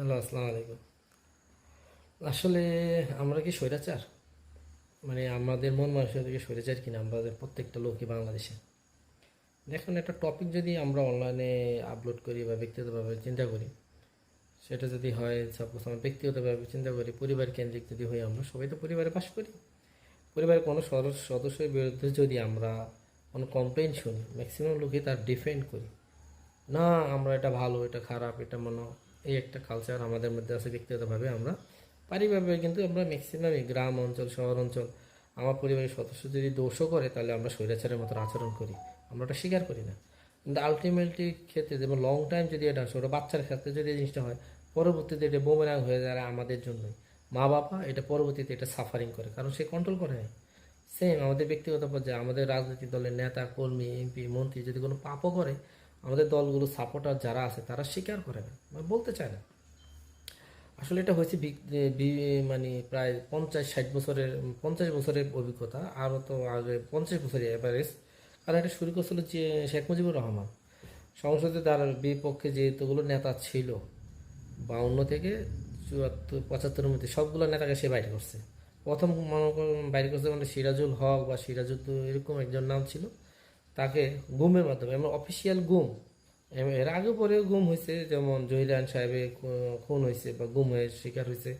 Hello, আসসালামু আলাইকুম। আসলে আমরা কি স্বৈরাচার? মানে আমাদের মন মানসিকতা কি স্বৈরাচার কিনা আমাদের প্রত্যেকটা লোকই বাংলাদেশে? দেখুন, একটা টপিক যদি আমরা অনলাইনে আপলোড করি বা ব্যক্তিগতভাবে চিন্তা করি, সেটা যদি হয়, সাপোজ আমরা ব্যক্তিগতভাবে চিন্তা করি, পরিবার কেন্দ্রিক যদি হই, আমরা সবাই তো পরিবারে বাস করি। পরিবারের কোনো সদস্যের বিরুদ্ধে যদি আমরা কোনো কমপ্লেন শুনি, ম্যাক্সিমাম লোকই তার ডিফেন্ড করি। না, আমরা এটা ভালো, এটা খারাপ, এটা মনে এই একটা কালচার আমাদের মধ্যে আছে। ব্যক্তিগতভাবে আমরা পারিবারিকভাবে কিন্তু আমরা ম্যাক্সিমামই গ্রাম অঞ্চল, শহর অঞ্চল, আমার পরিবারের সদস্য যদি দোষও করে, তাহলে আমরা স্বৈরাচারের মতো আচরণ করি, আমরা ওটা স্বীকার করি না। কিন্তু আলটিমেটলি ক্ষেত্রে যেমন লং টাইম যদি এটা ছোটো বাচ্চার ক্ষেত্রে যদি এই জিনিসটা হয়, পরবর্তীতে এটা বুমেরাং হয়ে যায় আমাদের জন্যই। মা বাবা এটা পরবর্তীতে এটা সাফারিং করে, কারণ সে কন্ট্রোল করে নেয়। সেম আমাদের ব্যক্তিগত পর্যায়ে আমাদের রাজনৈতিক দলের নেতা, কর্মী, এমপি, মন্ত্রী যদি কোনো পাপও করে, আমাদের দলগুলো সাপোর্টার যারা আছে তারা স্বীকার করে না, মানে বলতে চায় না। আসলে এটা হয়েছে মানে প্রায় 50-60 বছরের, 50 বছরের অভিজ্ঞতা, আরও তো আগে 50 বছরের অ্যাভারেজ। কারণ এটা শুরু করছিল যে শেখ মুজিবুর রহমান। সংসদে তার বিপক্ষে যেগুলো নেতা ছিল 52 থেকে 74-75-এর মধ্যে সবগুলো নেতাকে সে বাইর করছে। প্রথম মনে করেন বাইর করছে মানে সিরাজুল হক বা সিরাজুদ্দ, এরকম একজন নাম ছিল। তাকে গুমের মাধ্যমে, এমন অফিসিয়াল গুম, এর আগে পরেও গুম হয়েছে, যেমন জহিরান সাহেবের খুন হয়েছে বা গুম হয়ে শিকার হয়েছে।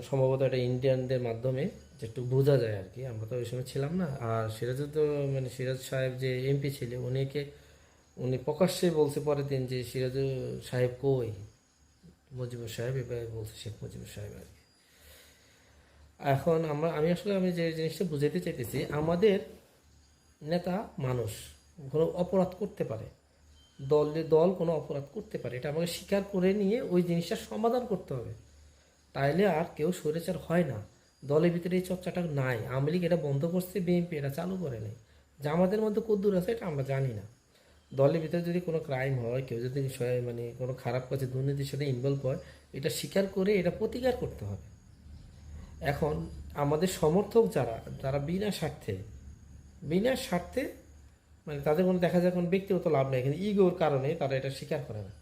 সম্ভবত এটা ইন্ডিয়ানদের মাধ্যমে, যেটু বোঝা যায় আর কি, আমরা তো ওই সময় ছিলাম না। আর সিরাজুদ্দ মানে সিরাজ সাহেব যে এমপি ছিল, উনি প্রকাশ্যে বলছে পরের দিন যে সিরাজুল সাহেব কই, মুজিবুর সাহেব এবার বলছে শেখ মুজিবুর সাহেব আর কি। এখন আমি যে জিনিসটা বুঝাইতে চাইতেছি, আমাদের নেতা মানুষ কোনো অপরাধ করতে পারে, দল কোনো অপরাধ করতে পারে, এটা আমাকে স্বীকার করে নিয়ে ওই জিনিসটা সমাধান করতে হবে। তাইলে আর কেউ স্বৈরাচার হয় না। দলের ভিতরে এই চর্চাটা নাই। আওয়ামী লীগ এটা বন্ধ করছে, বিএনপি এটা চালু করে নেই। যে আমাদের মধ্যে কদ্দূর আছে এটা আমরা জানি না। দলের ভিতরে যদি কোনো ক্রাইম হয়, কেউ যদি মানে কোনো খারাপ কাজে দুর্নীতির সাথে ইনভলভ হয়, এটা স্বীকার করে এটা প্রতিকার করতে হবে। এখন আমাদের সমর্থক যারা যারা বিনা স্বার্থে মানে তাদের কোনো দেখা যায় কোনো ব্যক্তিগত লাভ নেই, কিন্তু ইগোর কারণে তারা এটা স্বীকার করে না।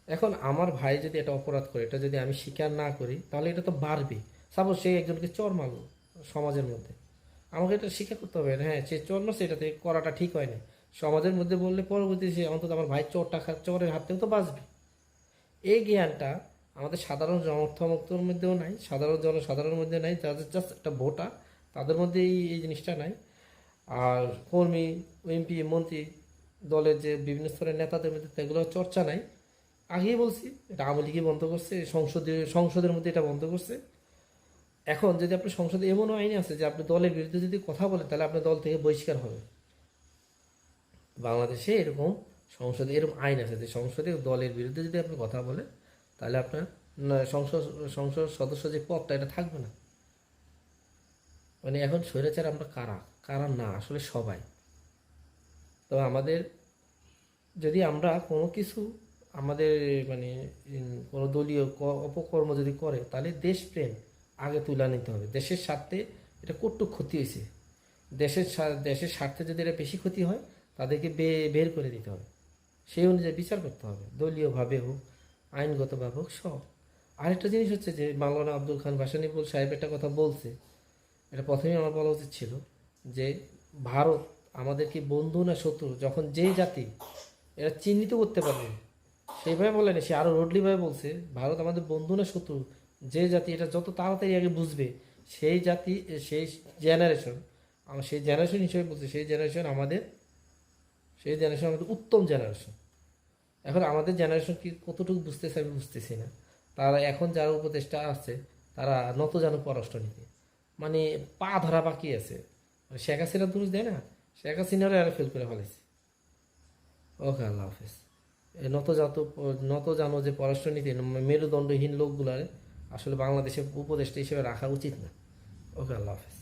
এখন আমার ভাই যদি এটা অপরাধ করে, এটা যদি আমি স্বীকার না করি, তাহলে এটা তো বাড়বে। সাপোজ সে একজনকে চর মারলো সমাজের মধ্যে, আমাকে এটা স্বীকার করতে হবে, হ্যাঁ সে চর মারছে, এটাতে করাটা ঠিক হয় না। সমাজের মধ্যে বললে পরবর্তী সে অন্তত আমার ভাই চরের হাত থেকে তো বাঁচবে। এই জ্ঞানটা আমাদের সাধারণ জনসমর্থনের মধ্যেও নাই, জনসাধারণের মধ্যে নাই, যাদের জাস্ট একটা ভোটার, তাদের মধ্যে এই জিনিসটা নাই। আর কর্মী, এমপি, মন্ত্রী, দলের যে বিভিন্ন স্তরের নেতাদের মধ্যে এগুলো চর্চা নাই। আগেই বলছি, এটা আওয়ামী লীগই বন্ধ করছে, সংসদের মধ্যে এটা বন্ধ করছে। এখন যদি আপনি সংসদে এমনও আইন আছে যে আপনি দলের বিরুদ্ধে যদি কথা বলেন, তাহলে আপনার দল থেকে বহিষ্কার হবে। বাংলাদেশে এরকম সংসদে এরকম আইন আছে যে সংসদে দলের বিরুদ্ধে যদি আপনি কথা বলেন, তাহলে আপনার সংসদ সংসদ সদস্য যে পদটা, এটা থাকবে না। মানে এখন স্বৈরাচার আমরা কারা কারা না, আসলে সবাই। তো আমাদের যদি আমরা কোনো কিছু আমাদের মানে কোনো দলীয় অপকর্ম যদি করে, তাহলে দেশপ্রেম আগে তুলে নিতে হবে। দেশের স্বার্থে এটা কতটুকু ক্ষতি হয়েছে, দেশের স্বার্থে যদি এটা বেশি ক্ষতি হয়, তাদেরকে বের করে দিতে হবে। সেই অনুযায়ী বিচার করতে হবে, দলীয়ভাবে হোক, আইনগতভাবে হোক, সব। আরেকটা জিনিস হচ্ছে যে মাওলানা আব্দুল খান ভাসানীপুর সাহেব একটা কথা বলছে, এটা প্রথমেই আমার বলা উচিত ছিল, যে ভারত আমাদের কি বন্ধু না শত্রু, যখন যেই জাতি এরা চিহ্নিত করতে পারবে, সেইভাবে বলেনি, সে আরও রোডলিভাবে বলছে, ভারত আমাদের বন্ধু না শত্রু, যে জাতি এটা যত তাড়াতাড়ি আগে বুঝবে, সেই জাতি, সেই জেনারেশন, সেই জেনারেশন হিসেবে বলছে, সেই জেনারেশন আমাদের উত্তম জেনারেশন। এখন আমাদের জেনারেশন কি কতটুকু বুঝতেছে আমি বুঝতেছি না। তারা এখন যারা উপদেষ্টা আছে, তারা নত যেন পররাষ্ট্রনীতি, মানে পা ধরা বাকি আছে। মানে শেখ হাসিনা দোষ দেয় না, শেখ হাসিনারও এরা ফেল করে ফেলেছে। ওকে, আল্লাহ হাফেজ। এই নত জানো যে পররাষ্ট্রনীতি মেরুদণ্ডহীন লোকগুলার আসলে বাংলাদেশের উপদেষ্টা হিসেবে রাখা উচিত না। ওকে, আল্লাহ হাফেজ।